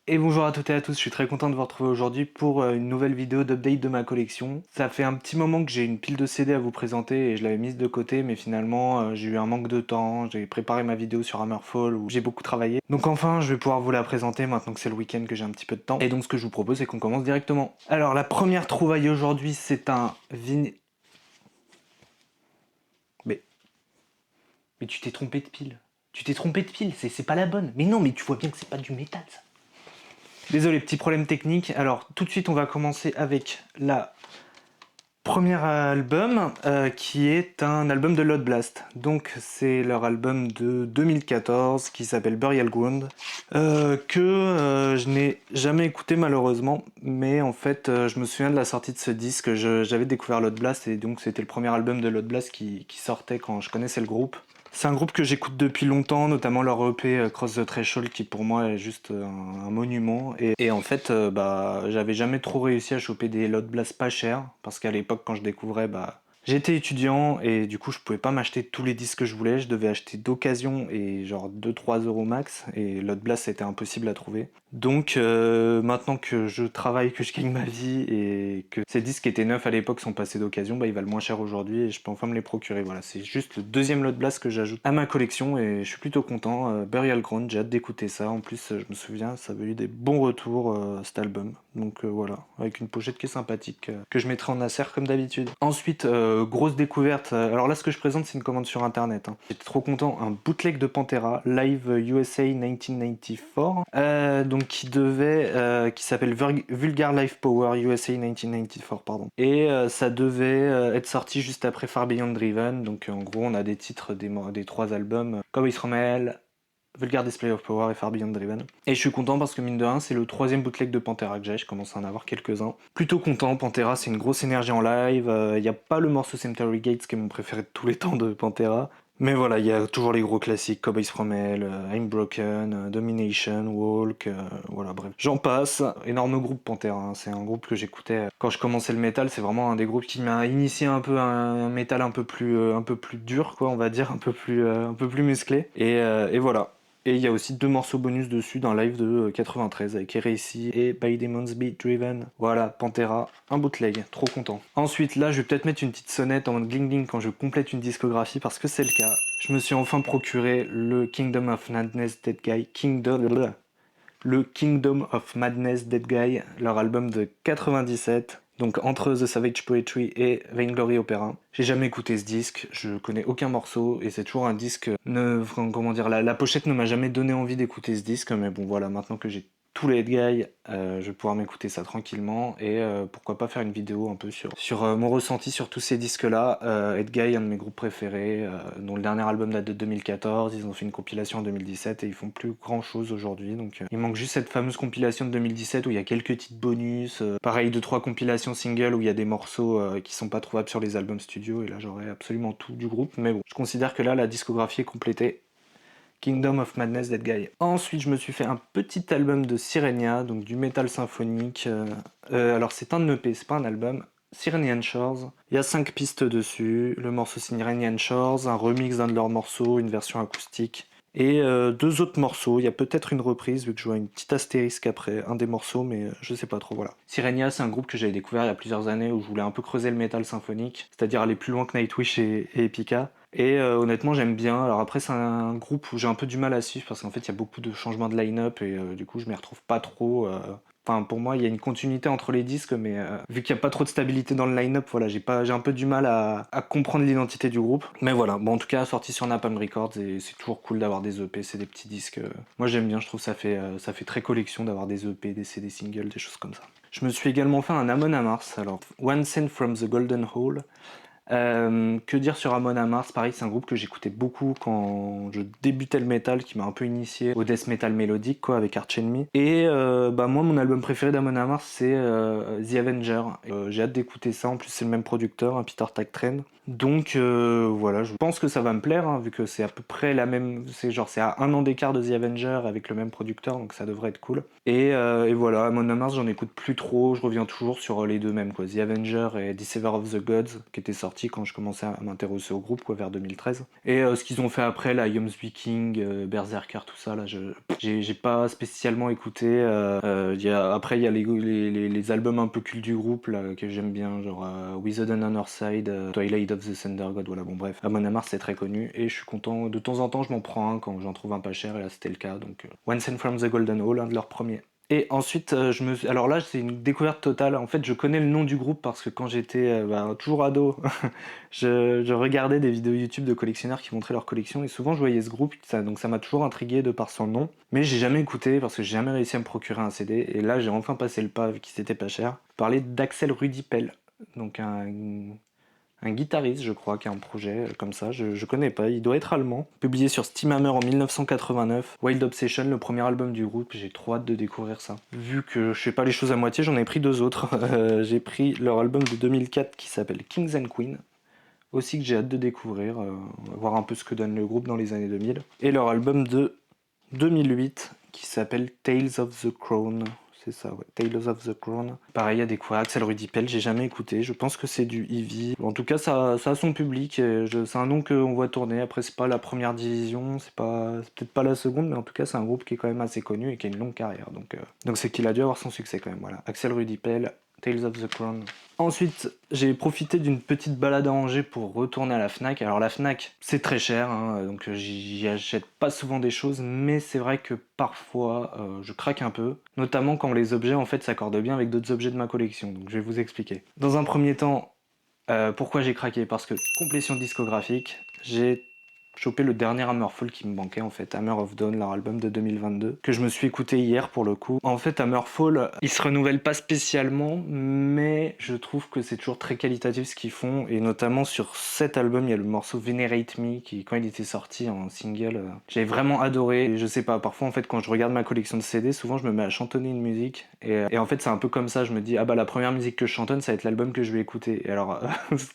Et bonjour à toutes et à tous, je suis très content de vous retrouver aujourd'hui pour une nouvelle vidéo d'update de ma collection. Ça fait un petit moment que j'ai une pile de CD à vous présenter et je l'avais mise de côté, mais finalement j'ai eu un manque de temps, j'ai préparé ma vidéo sur Hammerfall où j'ai beaucoup travaillé. Donc enfin je vais pouvoir vous la présenter maintenant que c'est le week-end que j'ai un petit peu de temps. Et donc ce que je vous propose c'est qu'on commence directement. Alors la première trouvaille aujourd'hui c'est un vinyle... Mais... Mais tu t'es trompé de pile. Tu t'es trompé de pile, c'est pas la bonne. Mais non mais tu vois bien que c'est pas du métal ça. Désolé, petit problème technique. Alors, tout de suite, on va commencer avec la première album, qui est un album de Loud Blast. Donc, c'est leur album de 2014 qui s'appelle Burial Ground, que je n'ai jamais écouté malheureusement, mais en fait, je me souviens de la sortie de ce disque. J'avais découvert Loud Blast et donc c'était le premier album de Loud Blast qui sortait quand je connaissais le groupe. C'est un groupe que j'écoute depuis longtemps, notamment leur EP Cross the Threshold qui pour moi est juste un monument. Et en fait, j'avais jamais trop réussi à choper des Loud Blast pas chers, parce qu'à l'époque quand je découvrais, j'étais étudiant et du coup je pouvais pas m'acheter tous les disques que je voulais, je devais acheter d'occasion et genre 2-3 euros max, et Loud Blast c'était impossible à trouver. Donc maintenant que je travaille, que je gagne ma vie et que ces disques qui étaient neufs à l'époque sont passés d'occasion, ils valent moins cher aujourd'hui et je peux enfin me les procurer. Voilà, c'est juste le deuxième Loud Blast que j'ajoute à ma collection et je suis plutôt content. Burial Ground, j'ai hâte d'écouter ça. En plus, je me souviens, ça avait eu des bons retours cet album. Donc voilà, avec une pochette qui est sympathique, que je mettrai en insert comme d'habitude. Ensuite, grosse découverte. Alors là, ce que je présente, c'est une commande sur internet. J'étais trop content. Un bootleg de Pantera, Live USA 1994. Donc qui s'appelle Vulgar Life Power USA 1994, pardon. Et ça devait être sorti juste après Far Beyond Driven. Donc en gros, on a des titres des trois albums, Cowboys from Hell, Vulgar Display of Power et Far Beyond Driven. Et je suis content parce que mine de rien, c'est le troisième bootleg de Pantera que j'ai, je commence à en avoir quelques-uns. Plutôt content, Pantera c'est une grosse énergie en live, il n'y a pas le morceau Cemetery Gates qui est mon préféré de tous les temps de Pantera. Mais voilà, il y a toujours les gros classiques, Cowboys from Hell, I'm Broken, Domination, Walk, voilà, bref. J'en passe, énorme groupe Pantera, c'est un groupe que j'écoutais quand je commençais le métal, c'est vraiment un des groupes qui m'a initié un peu à un métal un peu plus dur, quoi, on va dire, un peu plus musclé. Et voilà. Et il y a aussi deux morceaux bonus dessus d'un live de 93 avec Heresy et By Demons Be Driven. Voilà, Pantera, un bootleg, trop content. Ensuite, là, je vais peut-être mettre une petite sonnette en mode gling gling quand je complète une discographie parce que c'est le cas. Je me suis enfin procuré le Kingdom of Madness Dead Guy, le Kingdom of Madness Dead Guy, leur album de 97. Donc entre The Savage Poetry et Vainglory Opera. J'ai jamais écouté ce disque, je connais aucun morceau et c'est toujours un disque. Comment dire, la pochette ne m'a jamais donné envie d'écouter ce disque, mais bon voilà, maintenant que j'ai tous les Head Guy, je vais pouvoir m'écouter ça tranquillement et pourquoi pas faire une vidéo un peu sur mon ressenti sur tous ces disques-là. Head Guy, un de mes groupes préférés, dont le dernier album date de 2014, ils ont fait une compilation en 2017 et ils font plus grand chose aujourd'hui, donc il manque juste cette fameuse compilation de 2017 où il y a quelques titres bonus, pareil 2-3 compilations singles où il y a des morceaux qui sont pas trouvables sur les albums studio, et là j'aurais absolument tout du groupe, mais bon, je considère que là la discographie est complétée. Kingdom of Madness Dead Guy. Ensuite, je me suis fait un petit album de Sirenia, donc du métal symphonique. Alors, c'est un EP, c'est pas un album. Sirenian Shores. Il y a 5 pistes dessus. Le morceau Sirenian Shores, un remix d'un de leurs morceaux, une version acoustique. Et deux autres morceaux. Il y a peut-être une reprise, vu que je vois une petite astérisque après un des morceaux, mais je sais pas trop, voilà. Sirenia, c'est un groupe que j'avais découvert il y a plusieurs années où je voulais un peu creuser le métal symphonique, c'est-à-dire aller plus loin que Nightwish et Epica. Et honnêtement, j'aime bien. Alors après, c'est un groupe où j'ai un peu du mal à suivre parce qu'en fait, il y a beaucoup de changements de line-up et du coup, je m'y retrouve pas trop. Enfin, pour moi, il y a une continuité entre les disques, mais vu qu'il n'y a pas trop de stabilité dans le line-up, voilà, j'ai un peu du mal à comprendre l'identité du groupe. Mais voilà, bon, en tout cas, sorti sur Napalm Records et c'est toujours cool d'avoir des EP, c'est des petits disques. Moi, j'aime bien, je trouve ça fait très collection d'avoir des EP, des CD singles, des choses comme ça. Je me suis également fait un Amon Amarth, alors One Cent from the Golden Hole. Que dire sur Amon Amarth? Pareil, c'est un groupe que j'écoutais beaucoup quand je débutais le metal, qui m'a un peu initié au death metal mélodique, quoi, avec Arch Enemy. Et moi, mon album préféré d'Amon Amarth, c'est The Avenger. J'ai hâte d'écouter ça. En plus, c'est le même producteur, Peter Tägtren. Donc voilà, je pense que ça va me plaire, hein, vu que c'est à peu près la même. C'est à un an d'écart de The Avenger avec le même producteur, donc ça devrait être cool. Et voilà, Amon Amarth, j'en écoute plus trop. Je reviens toujours sur les deux mêmes, quoi. The Avenger et Deceiver of the Gods, qui étaient sortis sorti quand je commençais à m'intéresser au groupe, quoi, vers 2013. Et ce qu'ils ont fait après, la Yums Viking, Berserker, tout ça, là, j'ai pas spécialement écouté. Après, il y a les albums un peu cultes du groupe, là, que j'aime bien, genre Wizard on Honor Side, Twilight of the Thunder God, voilà, bon bref. Amon Amarth, c'est très connu, et je suis content, de temps en temps, je m'en prends un quand j'en trouve un pas cher, et là, c'était le cas, donc Once and From the Golden Hall, un de leurs premiers. Et ensuite, alors là, c'est une découverte totale. En fait, je connais le nom du groupe parce que quand j'étais toujours ado, je regardais des vidéos YouTube de collectionneurs qui montraient leur collection et souvent je voyais ce groupe, donc ça m'a toujours intrigué de par son nom. Mais j'ai jamais écouté parce que j'ai jamais réussi à me procurer un CD. Et là, j'ai enfin passé le pas vu qu'il c'était pas cher. Je parlais d'Axel Rudipel, donc un guitariste, je crois, qui a un projet comme ça, je connais pas, il doit être allemand. Publié sur Steam Hammer en 1989, Wild Obsession, le premier album du groupe, j'ai trop hâte de découvrir ça. Vu que je fais pas les choses à moitié, j'en ai pris 2 autres. J'ai pris leur album de 2004 qui s'appelle Kings and Queens, aussi que j'ai hâte de découvrir, voir un peu ce que donne le groupe dans les années 2000. Et leur album de 2008 qui s'appelle Tales of the Crown. C'est ça, ouais. Tales of the Crown. Pareil, à découvrir Axel Rudipel, j'ai jamais écouté. Je pense que c'est du Eevee. En tout cas, ça a son public. C'est un nom qu'on voit tourner. Après, c'est pas la première division, c'est peut-être pas la seconde, mais en tout cas, c'est un groupe qui est quand même assez connu et qui a une longue carrière. Donc c'est qu'il a dû avoir son succès quand même. Voilà. Axel Rudipel, Tales of the Crown. Ensuite, j'ai profité d'une petite balade à Angers pour retourner à la Fnac. Alors la Fnac, c'est très cher, hein, donc j'y achète pas souvent des choses, mais c'est vrai que parfois je craque un peu, notamment quand les objets en fait s'accordent bien avec d'autres objets de ma collection. Donc je vais vous expliquer. Dans un premier temps, pourquoi j'ai craqué? Parce que complétion discographique, j'ai chopé le dernier Hammerfall qui me manquait en fait, Hammer of Dawn, leur album de 2022, que je me suis écouté hier pour le coup. En fait, Hammerfall, ils se renouvellent pas spécialement, mais je trouve que c'est toujours très qualitatif ce qu'ils font, et notamment sur cet album, il y a le morceau Venerate Me, qui quand il était sorti en single, j'avais vraiment adoré. Et je sais pas, parfois en fait quand je regarde ma collection de CD, souvent je me mets à chantonner une musique, et en fait c'est un peu comme ça, je me dis, ah bah la première musique que je chantonne, ça va être l'album que je vais écouter. Et alors,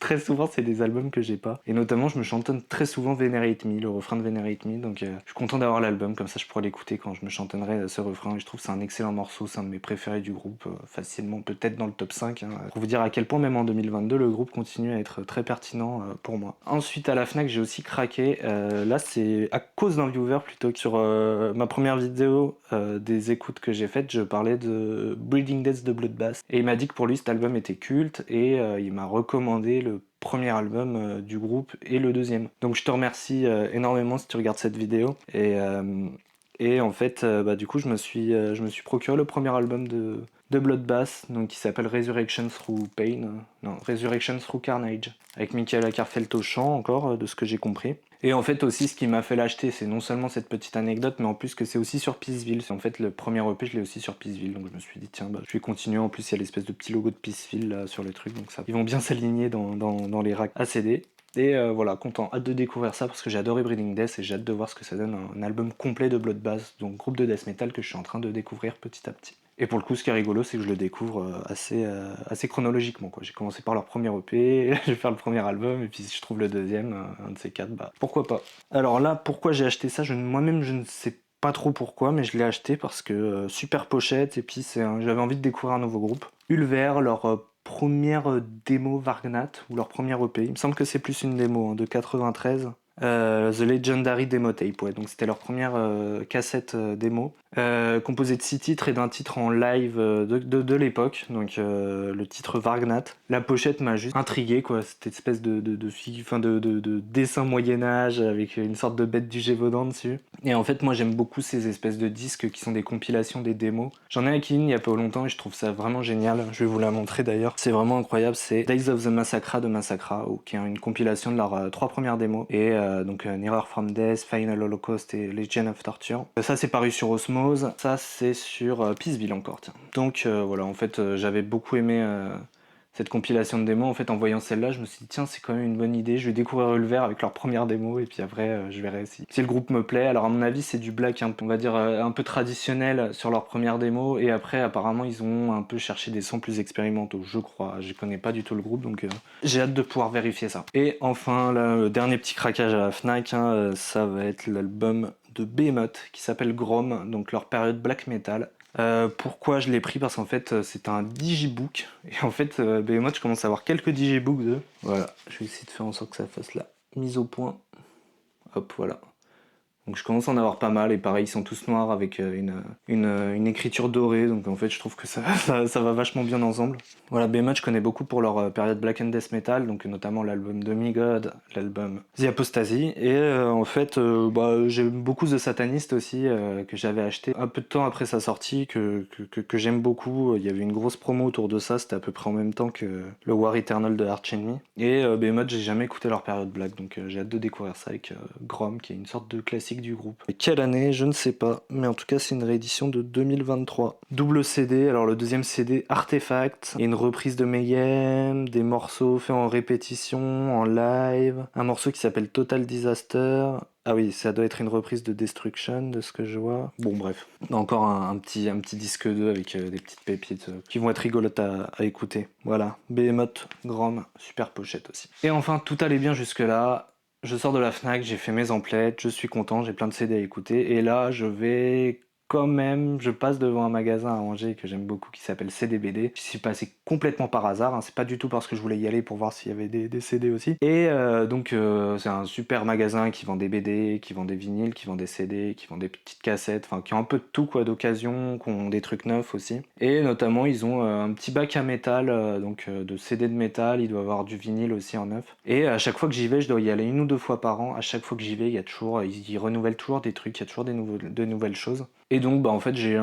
très souvent c'est des albums que j'ai pas, et notamment je me chantonne très souvent Venerate Me, le refrain de Venerate Me, donc je suis content d'avoir l'album, comme ça je pourrais l'écouter quand je me chantonnerai ce refrain, et je trouve que c'est un excellent morceau, c'est un de mes préférés du groupe, facilement peut-être dans le top 5, hein, pour vous dire à quel point même en 2022 le groupe continue à être très pertinent pour moi. Ensuite à la Fnac j'ai aussi craqué, là c'est à cause d'un viewer plutôt que sur ma première vidéo des écoutes que j'ai faites, je parlais de Breeding Death de Bloodbath, et il m'a dit que pour lui cet album était culte, et il m'a recommandé le premier album du groupe et le deuxième. Donc je te remercie énormément si tu regardes cette vidéo. Et en fait, du coup, je me suis procuré le premier album de Bloodbath, donc qui s'appelle Resurrection Through Pain, non, Resurrection Through Carnage, avec Michael Ackerfeld au chant encore, de ce que j'ai compris. Et en fait aussi, ce qui m'a fait l'acheter, c'est non seulement cette petite anecdote, mais en plus que c'est aussi sur Peaceville. En fait, le premier EP, je l'ai aussi sur Peaceville, donc je me suis dit, tiens, je vais continuer. En plus, il y a l'espèce de petit logo de Peaceville là, sur le truc, donc ça, ils vont bien s'aligner dans les racks à CD. Et voilà, content, hâte de découvrir ça parce que j'ai adoré Breeding Death et j'ai hâte de voir ce que ça donne, un album complet de Bloodbath, donc groupe de death metal que je suis en train de découvrir petit à petit. Et pour le coup, ce qui est rigolo, c'est que je le découvre assez chronologiquement, quoi. J'ai commencé par leur premier EP, je vais faire le premier album, et puis si je trouve le deuxième, un de ces quatre, pourquoi pas. Alors là, pourquoi j'ai acheté ça, moi-même je ne sais pas trop pourquoi, mais je l'ai acheté parce que super pochette, et puis j'avais envie de découvrir un nouveau groupe. Ulver, leur première démo Vargnat, ou leur premier EP, il me semble que c'est plus une démo, hein, de 93. The Legendary Demo Tape, ouais, donc c'était leur première cassette démo, composée de 6 titres et d'un titre en live de l'époque, donc le titre Vargnat. La pochette m'a juste intrigué, quoi, cette espèce de dessin Moyen-Âge avec une sorte de bête du Gévaudan dessus. Et en fait, moi j'aime beaucoup ces espèces de disques qui sont des compilations des démos. J'en ai acquis une il y a pas longtemps et je trouve ça vraiment génial, je vais vous la montrer d'ailleurs. C'est vraiment incroyable, c'est Days of the Massacra de Massacra, qui est une compilation de leurs 3 premières démos, et donc Nearer from Death, Final Holocaust et Legion of Torture. Ça c'est paru sur Osmose, ça c'est sur Peaceville encore, tiens. Donc voilà, en fait j'avais beaucoup aimé cette compilation de démos. En fait en voyant celle-là, je me suis dit tiens, c'est quand même une bonne idée, je vais découvrir Ulver avec leur première démo et puis après je verrai si le groupe me plaît. Alors à mon avis c'est du black on va dire un peu traditionnel sur leur première démo, et après apparemment ils ont un peu cherché des sons plus expérimentaux, je crois. Je connais pas du tout le groupe, donc j'ai hâte de pouvoir vérifier ça. Et enfin là, le dernier petit craquage à la Fnac, hein, ça va être l'album de Behemoth qui s'appelle Grom, donc leur période black metal. Pourquoi je l'ai pris? Parce qu'en fait, c'est un digibook. Et en fait, moi, je commence à avoir quelques digibooks de. Voilà, je vais essayer de faire en sorte que ça fasse la mise au point. Hop, voilà. Donc je commence à en avoir pas mal, et pareil, ils sont tous noirs avec une écriture dorée, donc en fait je trouve que ça va vachement bien ensemble. Voilà, Behemoth je connais beaucoup pour leur période Black and Death Metal, donc notamment l'album Demigod, l'album The Apostasy, et en fait j'aime beaucoup The Satanist aussi, que j'avais acheté un peu de temps après sa sortie, que j'aime beaucoup. Il y avait une grosse promo autour de ça, c'était à peu près en même temps que le War Eternal de Arch Enemy, et Behemoth j'ai jamais écouté leur période Black, donc j'ai hâte de découvrir ça avec Grom, qui est une sorte de classique du groupe. Et quelle année, je ne sais pas, mais en tout cas c'est une réédition de 2023. Double CD, alors le deuxième CD Artefact, et une reprise de Mayhem, des morceaux faits en répétition, en live, un morceau qui s'appelle Total Disaster. Ah oui, ça doit être une reprise de Destruction, de ce que je vois. Bon bref, encore un petit disque 2 avec des petites pépites qui vont être rigolotes à écouter. Voilà, Behemoth, Grom, super pochette aussi. Et enfin, tout allait bien jusque là. Je sors de la Fnac, j'ai fait mes emplettes, je suis content, j'ai plein de CD à écouter. Et là, je passe devant un magasin à Angers que j'aime beaucoup qui s'appelle CDBD. J'y suis passé complètement par hasard, hein. C'est pas du tout parce que je voulais y aller pour voir s'il y avait des CD aussi. Et c'est un super magasin qui vend des BD, qui vend des vinyles, qui vend des CD, qui vend des petites cassettes, enfin qui ont un peu de tout quoi, d'occasion, qui ont des trucs neufs aussi. Et notamment ils ont un petit bac à métal, de CD de métal, il doit avoir du vinyle aussi en neuf. Et à chaque fois que j'y vais, je dois y aller 1 ou 2 fois par an. À chaque fois que j'y vais, il y a toujours, ils renouvellent toujours des trucs, il y a toujours de nouvelles choses. Et donc, en fait, j'ai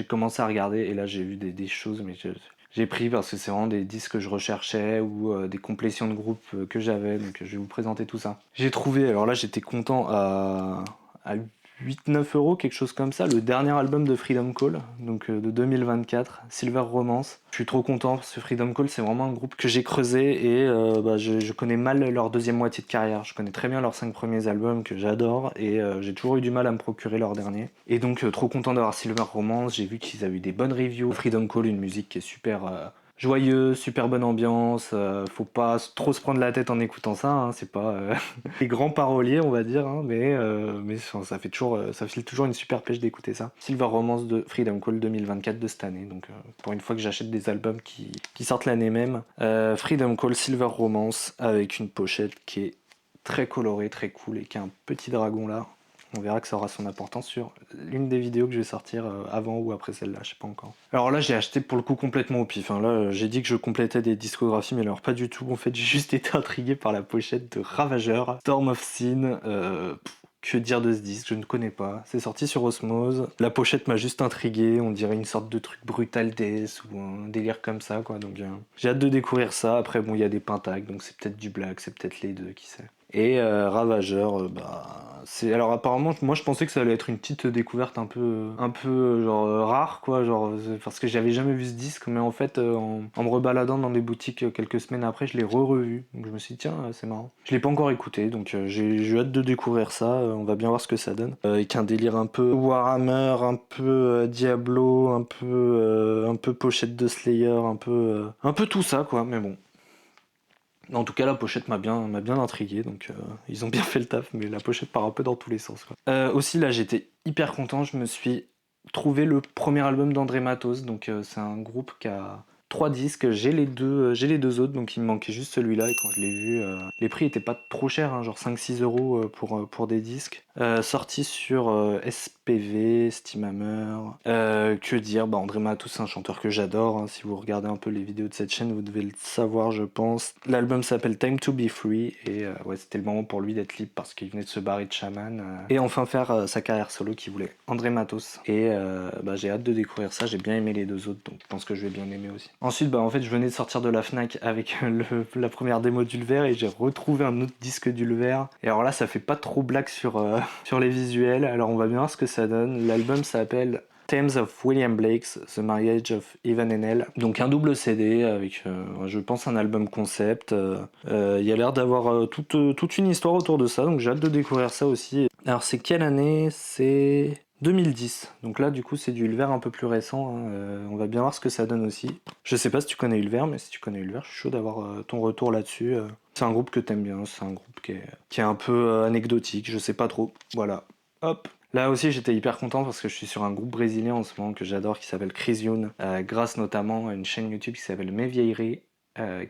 commencé à regarder, et là, j'ai vu des choses, mais j'ai pris parce que c'est vraiment des disques que je recherchais, ou des complétions de groupes que j'avais, donc je vais vous présenter tout ça. J'ai trouvé, alors là, j'étais content à 8-9 euros, quelque chose comme ça, le dernier album de Freedom Call, donc de 2024, Silver Romance. Je suis trop content parce que Freedom Call, c'est vraiment un groupe que j'ai creusé, et je connais mal leur deuxième moitié de carrière. Je connais très bien leurs 5 premiers albums que j'adore, et j'ai toujours eu du mal à me procurer leur dernier. Et donc trop content d'avoir Silver Romance. J'ai vu qu'ils avaient eu des bonnes reviews. Freedom Call, une musique qui est super joyeux, super bonne ambiance, faut pas trop se prendre la tête en écoutant ça, hein, c'est pas les grands paroliers on va dire, hein, mais ça file toujours une super pêche d'écouter ça. Silver Romance de Freedom Call 2024 de cette année, donc pour une fois que j'achète des albums qui sortent l'année même, Freedom Call Silver Romance avec une pochette qui est très colorée, très cool, et qui a un petit dragon là. On verra que ça aura son importance sur l'une des vidéos que je vais sortir avant ou après celle-là, je sais pas encore. Alors là, j'ai acheté pour le coup complètement au pif, hein. Là, j'ai dit que je complétais des discographies, mais alors pas du tout. En fait, j'ai juste été intrigué par la pochette de Ravageur, Storm of Sin. Que dire de ce disque? Je ne connais pas. C'est sorti sur Osmose. La pochette m'a juste intrigué. On dirait une sorte de truc Brutal Death ou un délire comme ça, quoi. Donc j'ai hâte de découvrir ça. Après, bon, il y a des pentacs, donc c'est peut-être du black, c'est peut-être les deux, qui sait. Et Ravageur, c'est, alors apparemment, moi je pensais que ça allait être une petite découverte rare, quoi, parce que j'avais jamais vu ce disque, mais en fait en me rebaladant dans des boutiques quelques semaines après, je l'ai revu, donc je me suis dit tiens, c'est marrant. Je l'ai pas encore écouté, donc j'ai hâte de découvrir ça. On va bien voir ce que ça donne, avec un délire un peu Warhammer, un peu Diablo, un peu pochette de Slayer, un peu tout ça, quoi, mais bon. En tout cas, la pochette m'a bien intrigué, donc ils ont bien fait le taf, mais la pochette part un peu dans tous les sens, quoi. Aussi, là, j'étais hyper content, je me suis trouvé le premier album d'André Matos, donc c'est un groupe qui a 3 disques, j'ai les deux autres, donc il me manquait juste celui-là, et quand je l'ai vu, les prix étaient pas trop chers, hein, genre 5-6 euros pour des disques. Sorti sur SPV, Steamhammer. Que dire, André Matos, c'est un chanteur que j'adore, hein. Si vous regardez un peu les vidéos de cette chaîne, vous devez le savoir, je pense. L'album s'appelle Time to Be Free, et c'était le moment pour lui d'être libre parce qu'il venait de se barrer de Shaman, et enfin faire sa carrière solo qu'il voulait. André Matos. Et j'ai hâte de découvrir ça, j'ai bien aimé les deux autres, donc je pense que je vais bien aimer aussi. Ensuite, en fait, je venais de sortir de la Fnac avec la première démo d'Ulver, et j'ai retrouvé un autre disque d'Ulver. Et alors là, ça fait pas trop blague sur les visuels, alors on va bien voir ce que ça donne. L'album s'appelle Thames of William Blake's The Marriage of Evan and Elle. Donc un double CD avec, je pense, un album concept. Il y a l'air d'avoir toute une histoire autour de ça, donc j'ai hâte de découvrir ça aussi. Alors c'est quelle année? C'est 2010. Donc là, du coup, c'est du Ulver un peu plus récent, hein. On va bien voir ce que ça donne aussi. Je sais pas si tu connais Ulver, mais si tu connais Ulver, je suis chaud d'avoir ton retour là-dessus. C'est un groupe que t'aimes bien, c'est un groupe qui est un peu anecdotique, je sais pas trop. Voilà. Hop. Là aussi, j'étais hyper content parce que je suis sur un groupe brésilien en ce moment que j'adore qui s'appelle Crisione, grâce notamment à une chaîne YouTube qui s'appelle Mes Vieilleries,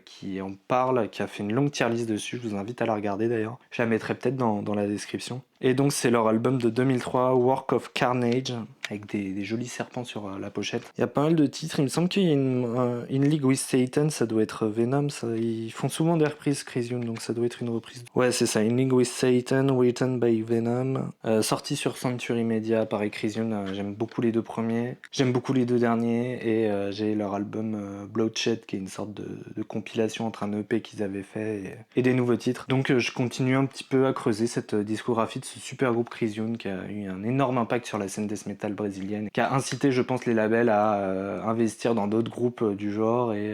qui en parle, qui a fait une longue tier list dessus. Je vous invite à la regarder d'ailleurs. Je la mettrai peut-être dans la description. Et donc, c'est leur album de 2003, Work of Carnage, avec des jolis serpents sur la pochette. Il y a pas mal de titres. Il me semble qu'il y a In League with Satan, ça doit être Venom. Ça. Ils font souvent des reprises, Crisione, donc ça doit être une reprise. Ouais, c'est ça. In League with Satan, written by Venom. Sorti sur Century Media par Crisione. J'aime beaucoup les deux premiers. J'aime beaucoup les deux derniers. Et j'ai leur album Bloodshed, qui est une sorte de compilation entre un EP qu'ils avaient fait et des nouveaux titres. Donc je continue un petit peu à creuser cette discographie de ce super groupe Crisione qui a eu un énorme impact sur la scène death metal brésilienne, qui a incité, je pense, les labels à investir dans d'autres groupes du genre et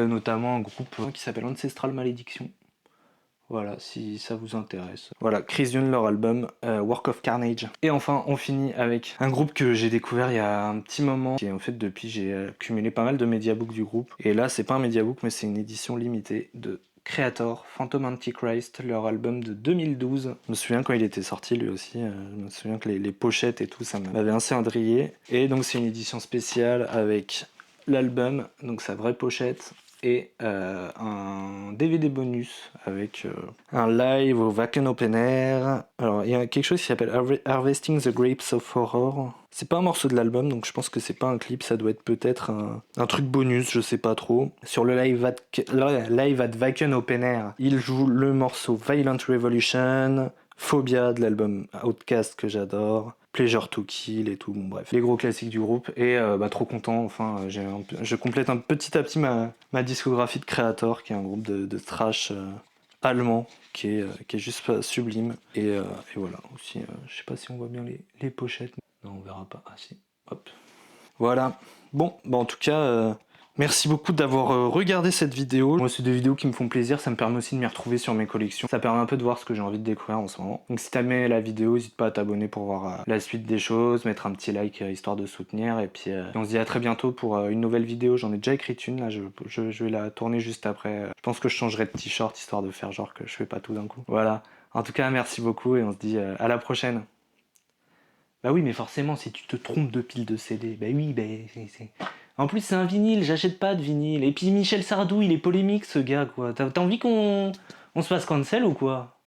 notamment un groupe qui s'appelle Ancestral Malediction. Voilà, si ça vous intéresse. Voilà, Crisione, leur album Work of Carnage. Et enfin, on finit avec un groupe que j'ai découvert il y a un petit moment. Et en fait, depuis, j'ai accumulé pas mal de mediabooks du groupe. Et là, c'est pas un mediabook, mais c'est une édition limitée de Creator, Phantom Antichrist, leur album de 2012. Je me souviens quand il était sorti, lui aussi. Je me souviens que les pochettes et tout, ça m'avait assez indrié. Et donc, c'est une édition spéciale avec l'album, donc sa vraie pochette, et un DVD bonus avec un live au Wacken Open Air. Alors, il y a quelque chose qui s'appelle Harvesting the Grapes of Horror. C'est pas un morceau de l'album, donc je pense que c'est pas un clip, ça doit être peut-être un truc bonus, je sais pas trop. Sur le live at Wacken Open Air, il joue le morceau Violent Revolution, Phobia de l'album Outcast que j'adore, Pleasure to Kill et tout, bon bref, les gros classiques du groupe, et trop content, enfin, je complète petit à petit ma discographie de Creator, qui est un groupe de thrash allemand, qui est juste sublime, et voilà, aussi, je sais pas si on voit bien les pochettes, non on verra pas, ah si, hop, voilà, bon, bah en tout cas... merci beaucoup d'avoir regardé cette vidéo. Moi, c'est des vidéos qui me font plaisir, ça me permet aussi de m'y retrouver sur mes collections. Ça permet un peu de voir ce que j'ai envie de découvrir en ce moment. Donc si t'as aimé la vidéo, n'hésite pas à t'abonner pour voir la suite des choses, mettre un petit like histoire de soutenir. Et puis on se dit à très bientôt pour une nouvelle vidéo. J'en ai déjà écrit une, là, je vais la tourner juste après. Je pense que je changerai de t-shirt histoire de faire genre que je fais pas tout d'un coup. Voilà. En tout cas, merci beaucoup et on se dit à la prochaine. Bah oui, mais forcément, si tu te trompes de pile de CD, bah oui, bah c'est... En plus, c'est un vinyle, j'achète pas de vinyle. Et puis Michel Sardou, il est polémique, ce gars, quoi. T'as envie qu'on se fasse cancel ou quoi?